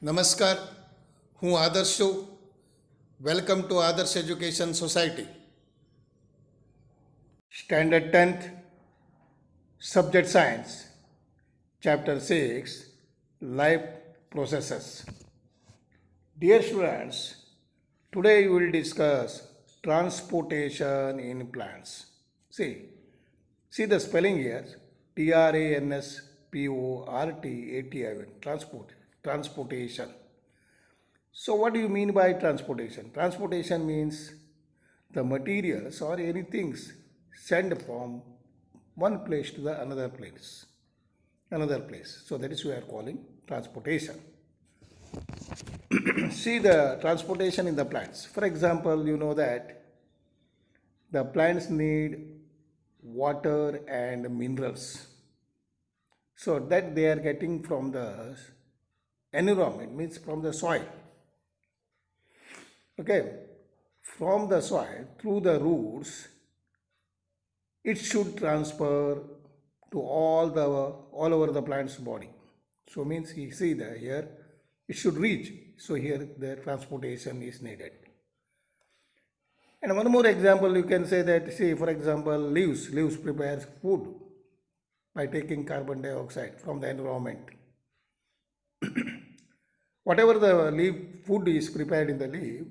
નમસ્કાર, હું આદર્શ છું. વેલકમ ટુ આદર્શ education society. Standard 10th, subject science, chapter 6, life processes. Dear students, today we will discuss transportation in plants. See the spelling here, transportation, transportation. So what do you mean by transportation? Transportation means the materials or anything sent from one place to the another place. So that is we are calling transportation. See the transportation in the plants. For example, you know that the plants need water and minerals. So that they are getting from the environment, means from the soil. Okay, from the soil through the roots, it should transfer to all over the plant's body. So means you see that here it should reach. So here the transportation is needed. And one more example you can say that, see, for example, leaves prepares food by taking carbon dioxide from the environment. Whatever the leaf food is prepared in the leaf,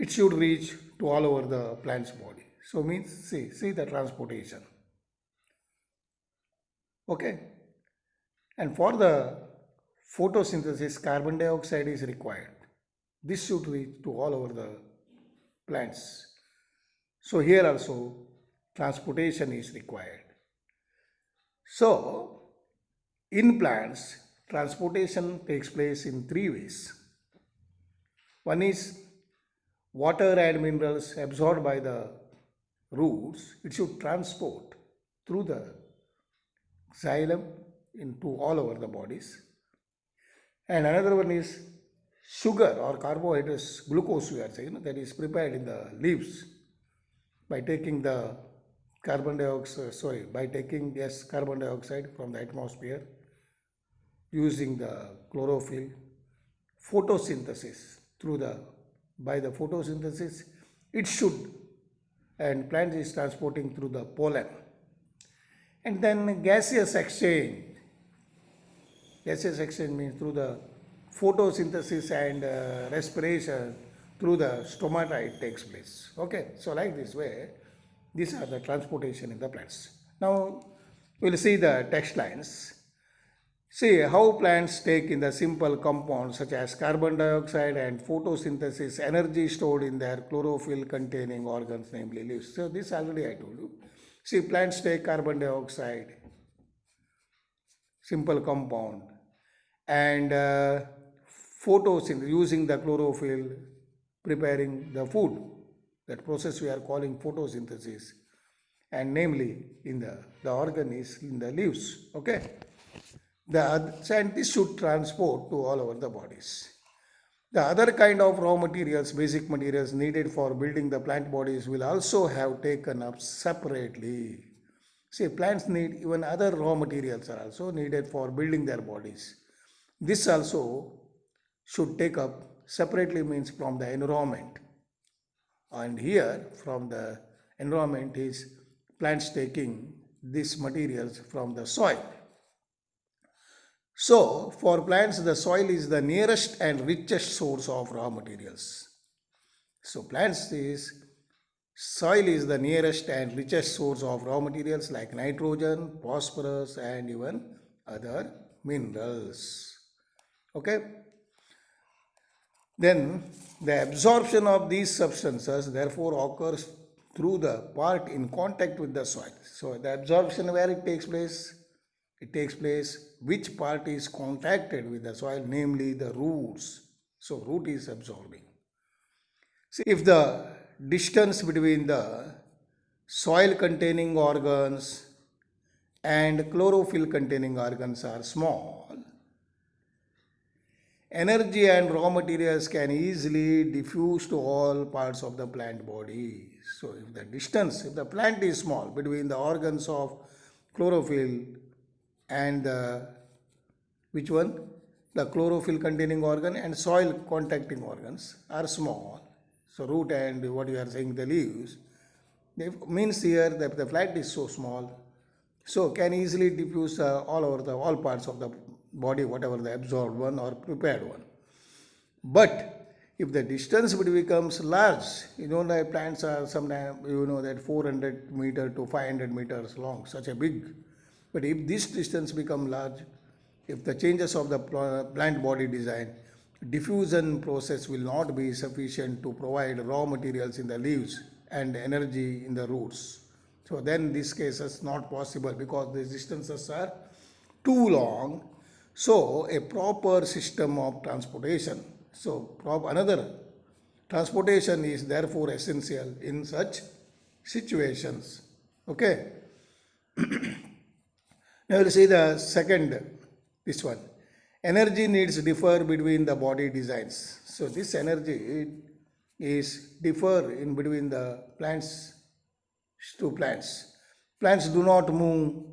it should reach to all over the plant's body. So means see the transportation. Okay. And for the photosynthesis, carbon dioxide is required. This should reach to all over the plants. So here also transportation is required. So in plants, transportation takes place in three ways. One is water and minerals absorbed by the roots, it should transport through the xylem into all over the bodies. And another one is sugar or carbohydrates, glucose we are saying, that is prepared in the leaves by taking the carbon dioxide from the atmosphere using the chlorophyll. Photosynthesis, by the photosynthesis it should, and plant is transporting through the pollen. And then gaseous exchange means through the photosynthesis and respiration through the stomata it takes place. Okay, so like this way these are the transportation in the plants. Now we'll see the text lines. See how plants take in the simple compounds such as carbon dioxide and photosynthesis energy stored in their chlorophyll containing organs, namely leaves. So this already I told you. See, plants take carbon dioxide, simple compound, and photosynthesis using the chlorophyll preparing the food. That process we are calling photosynthesis, and namely in the organ is in the leaves. Okay. The scientists should transport to all over the bodies. The other kind of raw materials, basic materials needed for building the plant bodies will also have taken up separately. See, plants need even other raw materials are also needed for building their bodies. This also should take up separately, means from the environment. And here from the environment is plants taking these materials from the soil. So, for plants, the soil is the nearest and richest source of raw materials. So, soil is the nearest and richest source of raw materials like nitrogen, phosphorus, and even other minerals. Okay. Then, the absorption of these substances therefore occurs through the part in contact with the soil. So, the absorption where it takes place? It takes place which part is contacted with the soil, namely the roots. So root is absorbing. See, if the distance between the soil containing organs and chlorophyll containing organs are small, energy and raw materials can easily diffuse to all parts of the plant body. So if the plant is small between the organs of chlorophyll and which one? the chlorophyll containing organ and soil contacting organs are small. So root and what you are saying, the leaves, they means here that the plant is so small, so can easily diffuse all over the all parts of the body, whatever the absorbed one or prepared one. But if the distance becomes large, that plants are sometimes, that 400 meter to 500 meters long, such a big. But if this distance become large, if the changes of the plant body design, diffusion process will not be sufficient to provide raw materials in the leaves and energy in the roots. So then this case is not possible because the distances are too long. So a proper system of transportation. So another transportation is therefore essential in such situations. Okay. Now we'll see the second, this one. Energy needs differ between the body designs. So this energy is differ in between the plants to plants. Plants do not move.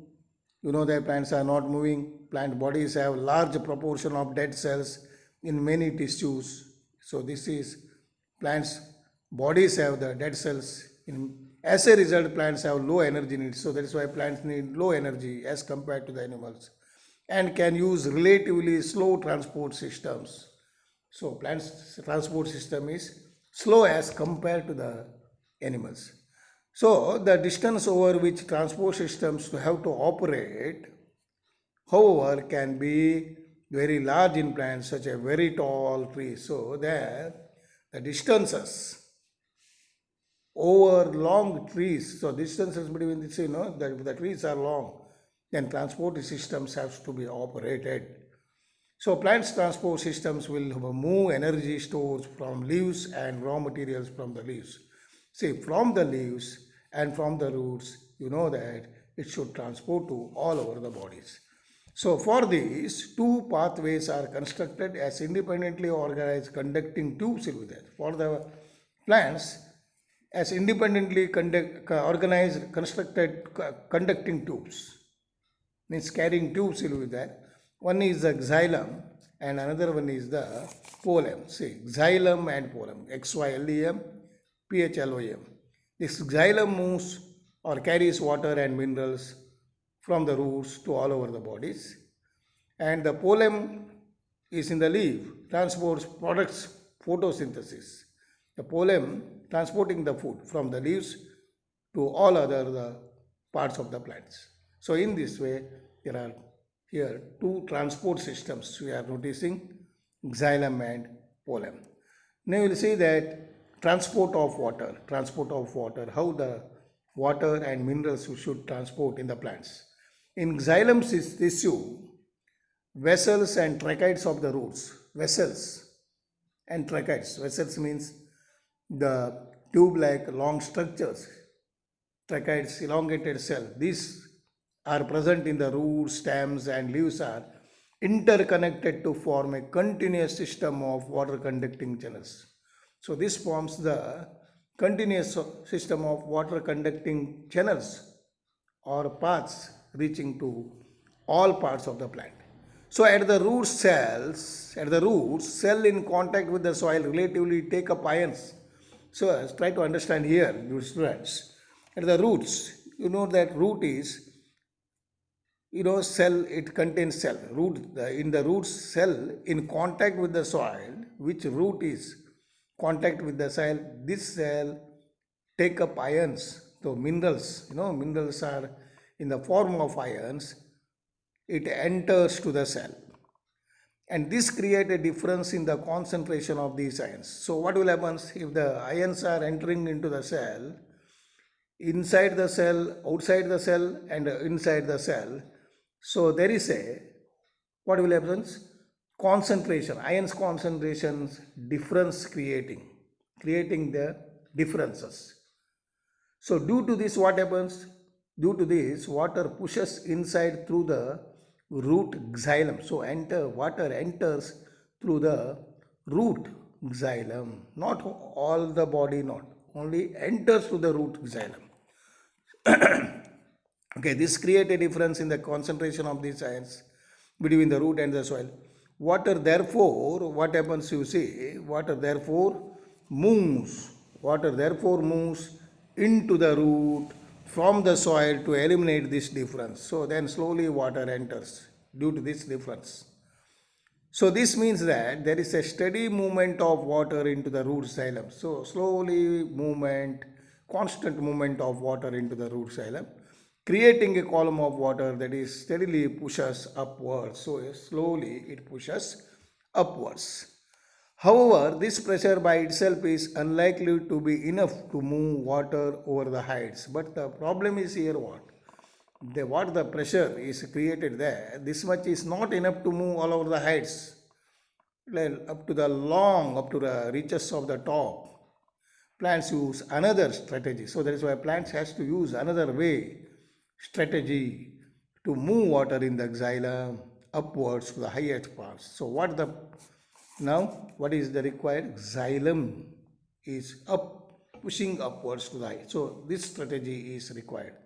That plants are not moving. Plant bodies have large proportion of dead cells in many tissues. So this is plants bodies have the dead cells. As a result, plants have low energy needs. So that is why plants need low energy as compared to the animals, and can use relatively slow transport systems. So plants transport system is slow as compared to the animals. So the distance over which transport systems have to operate, however, can be very large in plants such as very tall trees. So there the distances over long trees, so distances between the trees are long, then transport systems have to be operated. So plants transport systems will move energy stores from leaves and raw materials from the leaves. See, from the leaves and from the roots, that it should transport to all over the bodies. So for these, two pathways are constructed as independently organized conducting tubes with that. For the plants, as independently organized constructed conducting tubes, means carrying tubes with that. One is the xylem and another one is the phloem. See, xylem and phloem, XYLEM, PHLOM. This xylem moves or carries water and minerals from the roots to all over the bodies, and the phloem is in the leaf, transports products photosynthesis. The phloem transporting the food from the leaves to all other the parts of the plants. So in this way, there are here two transport systems we are noticing, xylem and phloem. Now you will see that transport of water, how the water and minerals you should transport in the plants. In xylem tissue, vessels and tracheids of the roots, vessels and tracheids, vessels means the tube-like long structures, tracheids, elongated cell, these are present in the roots, stems and leaves are interconnected to form a continuous system of water conducting channels. So this forms the continuous system of water conducting channels or paths reaching to all parts of the plant. So at the roots, cell in contact with the soil relatively take up ions. So let's try to understand here, dear students. At the roots, that root is, cell, it contains cell. In the root cell in contact with the soil, which root is contact with the soil, this cell take up ions. So minerals, minerals are in the form of ions. It enters to the cell. And this creates a difference in the concentration of these ions. So what will happen if the ions are entering into the cell, inside the cell, outside the cell and inside the cell? So there is what will happen? Concentration, ions concentrations difference creating the differences. So due to this, what happens? Due to this, water pushes inside through the root xylem. So water enters through the root xylem, not all the body, not only enters through the root xylem. Okay, this creates a difference in the concentration of these ions between the root and the soil. Water therefore, what happens you see, water therefore moves, water therefore moves into the root from the soil to eliminate this difference. So then slowly water enters due to this difference. So this means that there is a steady movement of water into the root xylem. So slowly movement, constant movement of water into the root xylem, creating a column of water that is steadily pushes upwards. So slowly it pushes upwards. However, this pressure by itself is unlikely to be enough to move water over the heights. But the problem is here what? What the pressure is created there, this much is not enough to move all over the heights, up to the long, up to the reaches of the top. Plants use another strategy. So that is why plants has to use another way, strategy to move water in the xylem upwards to the highest parts. So what is the required? Xylem is up, pushing upwards to the height. So this strategy is required.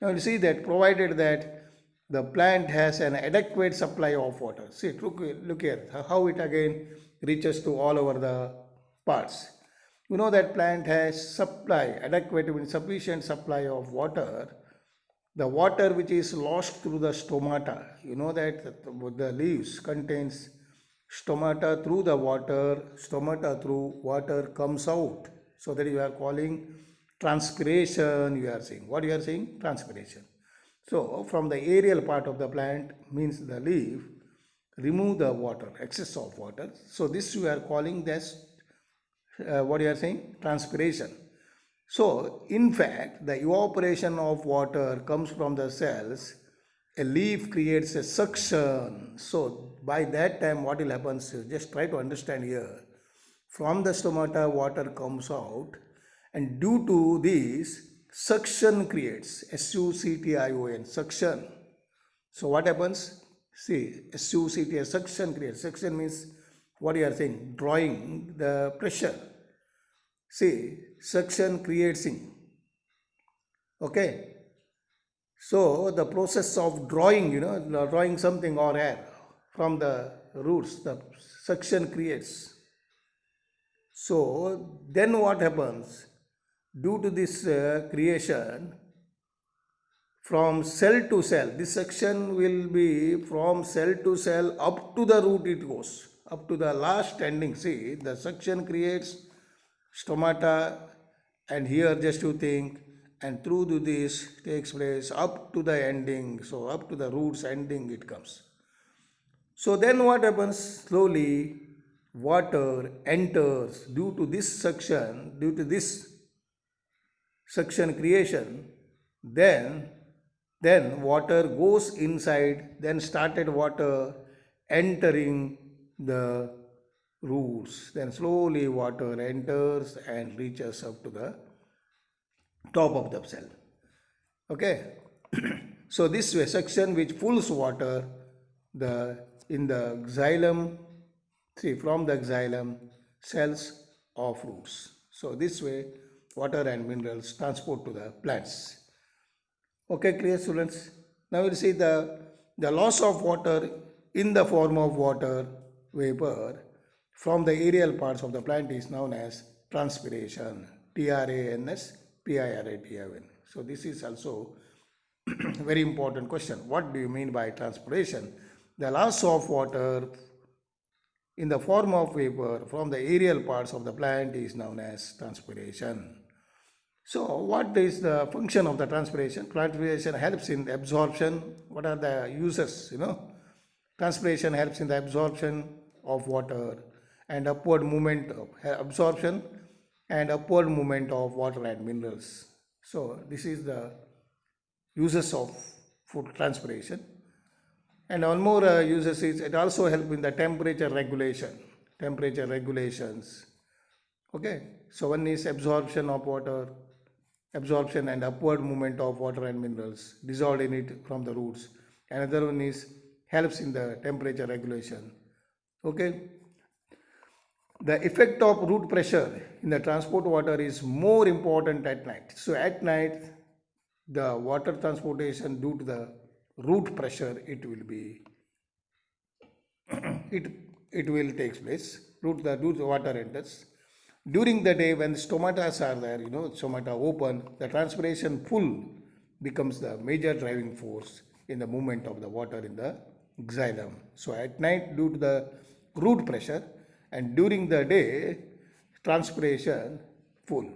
Now you see that provided that the plant has an adequate supply of water. See, look here, how it again reaches to all over the parts. You know that plant has adequate means sufficient supply of water. The water which is lost through the stomata, you know that the leaves contains stomata through the water, stomata through water comes out. So that you are calling transpiration, you are saying. What you are saying? Transpiration. So from the aerial part of the plant means the leaf remove the water, excess of water. So this you are calling this, what you are saying? Transpiration. So in fact, the evaporation of water comes from the cells. A leaf creates a suction. So by that time what will happen is, just try to understand here. From the stomata water comes out, and due to this suction creates, suction, suction. So what happens? See, suction, suction creates. Suction means what you are saying, drawing the pressure. See, suction creating. Okay. So the process of drawing, drawing something or air from the roots, the suction creates. So then what happens? Due to this creation, from cell to cell, this section will be from cell to cell up to the root it goes, up to the last ending. See, the suction creates stomata, and here just you think, and through to this takes place up to the ending. So up to the roots ending it comes. So then what happens? Slowly water enters due to this suction creation. Then water goes inside, then started water entering the roots. Then slowly water enters and reaches up to the top of the cell. Okay. So this way section which pulls water in the xylem, see, from the xylem cells of roots. So this way water and minerals transport to the plants. Okay, clear students? Now we'll see the loss of water in the form of water vapor from the aerial parts of the plant is known as transpiration. Transpiration. So this is also very important question. What do you mean by transpiration? The loss of water in the form of vapor from the aerial parts of the plant is known as transpiration. So what is the function of the transpiration? Transpiration helps in absorption. What are the uses? Transpiration helps in the absorption of water and upward movement of absorption and upward movement of water and minerals. So this is the uses of food transpiration. And one more uses is it also helps in the temperature regulations. Okay, so one is absorption of water, absorption and upward movement of water and minerals dissolved in it from the roots. Another one is helps in the temperature regulation. Okay, the effect of root pressure in the transport water is more important at night. So at night the water transportation due to the root pressure, it will be it will take place. Root water enters. During the day when stomata are there, stomata open, the transpiration full becomes the major driving force in the movement of the water in the xylem. So at night due to the root pressure, and during the day transpiration full.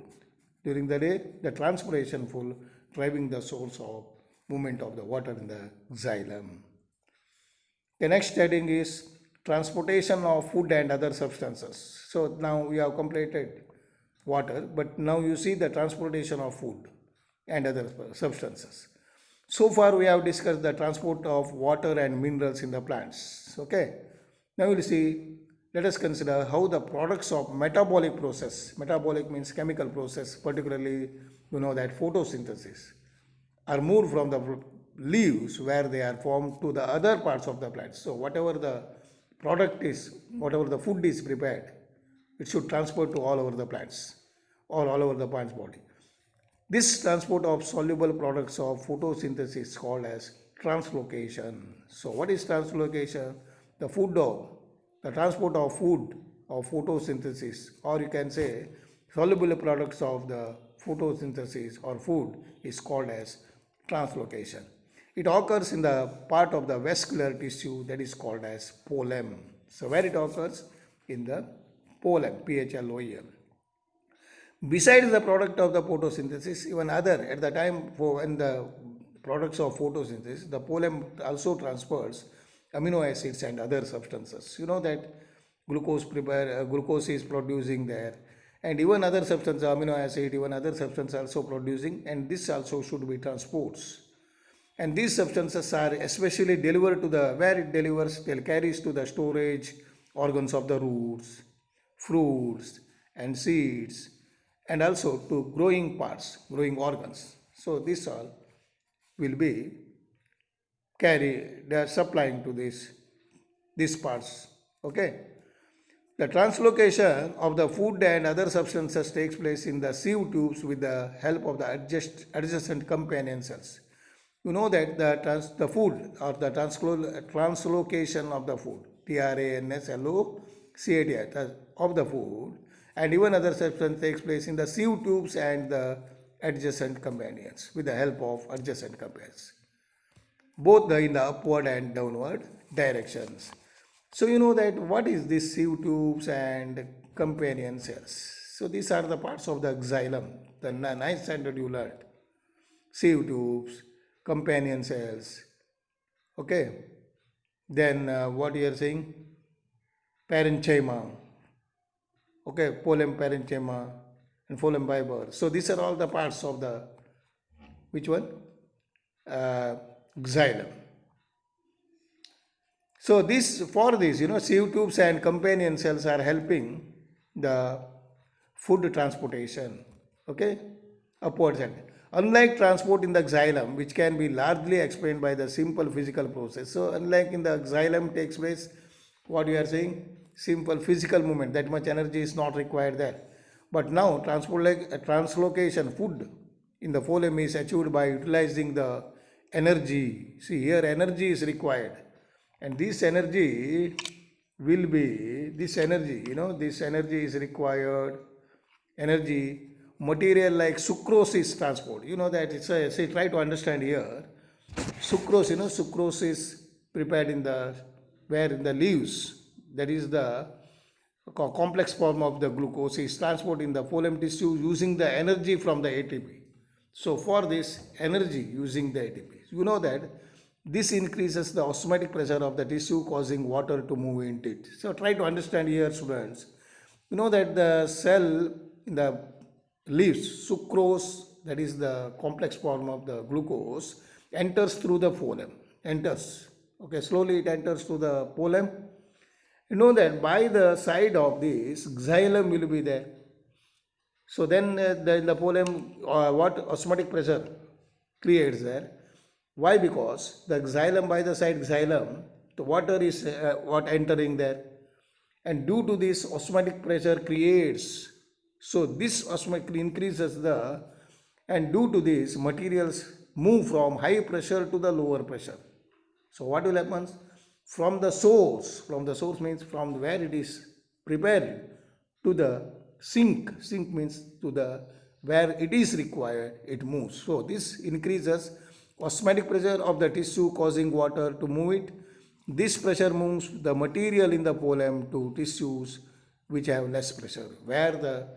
During the day the transpiration full driving the source of movement of the water in the xylem. The next heading is transportation of food and other substances. So now we have completed water, but now you see the transportation of food and other substances. So far we have discussed the transport of water and minerals in the plants. Okay. Now we'll see, let us consider how the products of metabolic process, metabolic means chemical process, particularly that photosynthesis, are moved from the leaves where they are formed to the other parts of the plant. So whatever the product is, whatever the food is prepared, it should transport to all over the plants or all over the plant's body. This transport of soluble products of photosynthesis is called as translocation. So what is translocation? The transport of food of photosynthesis, or you can say soluble products of the photosynthesis or food, is called as translocation. It occurs in the part of the vascular tissue that is called as phloem. So where it occurs? In the phloem, phloem. Besides the product of the photosynthesis, even other, at the time when the products of photosynthesis, the phloem also transfers amino acids and other substances. You know that glucose is producing there, and even other substances, amino acid, even other substances also producing, and this also should be transports. And these substances are especially delivered to the, where it delivers, it carries to the storage organs of the roots, fruits and seeds, and also to growing parts, growing organs. So this all will be they are supplying to these parts. Okay. The translocation of the food and other substances takes place in the sieve tubes with the help of the adjacent companion cells. You know that the food or the translocation of the food, TRANSLOCAT, of the food and even other substance takes place in the sieve tubes and the adjacent companions with the help of adjacent companions, both in the upward and downward directions. So you know that what is this sieve tubes and companion cells? So these are the parts of the xylem. The ninth standard you learned. Sieve tubes, companion cells. Okay. Then what you are saying? Parenchyma. Okay, phloem, parenchyma and phloem fiber. So these are all the parts of the, which one? Xylem. So for this, sieve tubes and companion cells are helping the food transportation, okay, upwards. And unlike transport in the xylem, which can be largely explained by the simple physical process. So unlike in the xylem takes place, what you are saying, simple physical movement, that much energy is not required there. But now translocation food in the phloem is achieved by utilizing the energy. See here energy is required, and this energy will be, this energy is required, energy, material like sucrose is transport. You know that it's a, say, try to understand here. Sucrose, sucrose is prepared in the, where in the leaves, that is the complex form of the glucose is transported in the phloem tissue using the energy from the ATP. So for this energy using the ATP, you know that this increases the osmotic pressure of the tissue, causing water to move into it. So try to understand here, students. You know that the cell in the leaves, sucrose, that is the complex form of the glucose, enters through the phloem. Enters. Okay, slowly it enters through the phloem. You know that by the side of this, xylem will be there. So then in the phloem, what osmotic pressure creates there? Why? Because the xylem, by the side xylem, the water is what entering there, and due to this osmotic pressure creates, so this osmotic increases the, and due to this materials move from high pressure to the lower pressure. So what will happen? from the source means from where it is prepared to the sink means to the where it is required it moves. So this increases osmotic pressure of the tissue causing water to move it. This pressure moves the material in the phloem to tissues which have less pressure, where the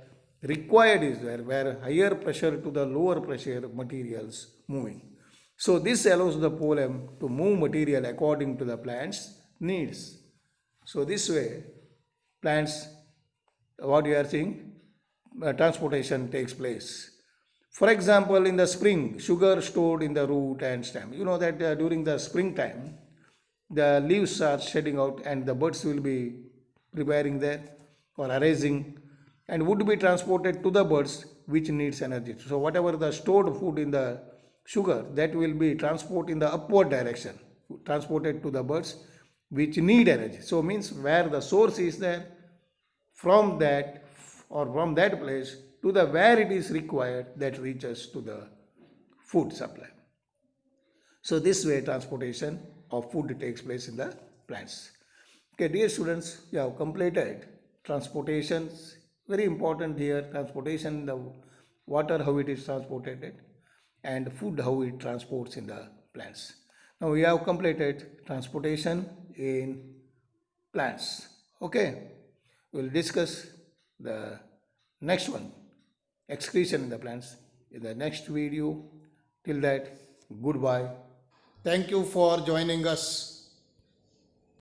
required is there, where higher pressure to the lower pressure materials moving. So this allows the phloem to move material according to the plant's needs. So this way, plants, what you are seeing, transportation takes place. For example, in the spring, sugar stored in the root and stem. You know that during the springtime, the leaves are shedding out and the buds will be preparing there or arising and would be transported to the buds which needs energy. So whatever the stored food in the sugar, that will be transported in the upward direction, transported to the buds which need energy. So means where the source is there, from that or from that place to the where it is required, that reaches to the food supply. So this way transportation of food takes place in the plants. Okay, dear students, you have completed transportation. Very important here, transportation, the water, how it is transported, and food, how it transports in the plants. Now we have completed transportation in plants. Okay, we will discuss the next one, excretion in the plants, in the next video. Till that, goodbye. Thank you for joining us.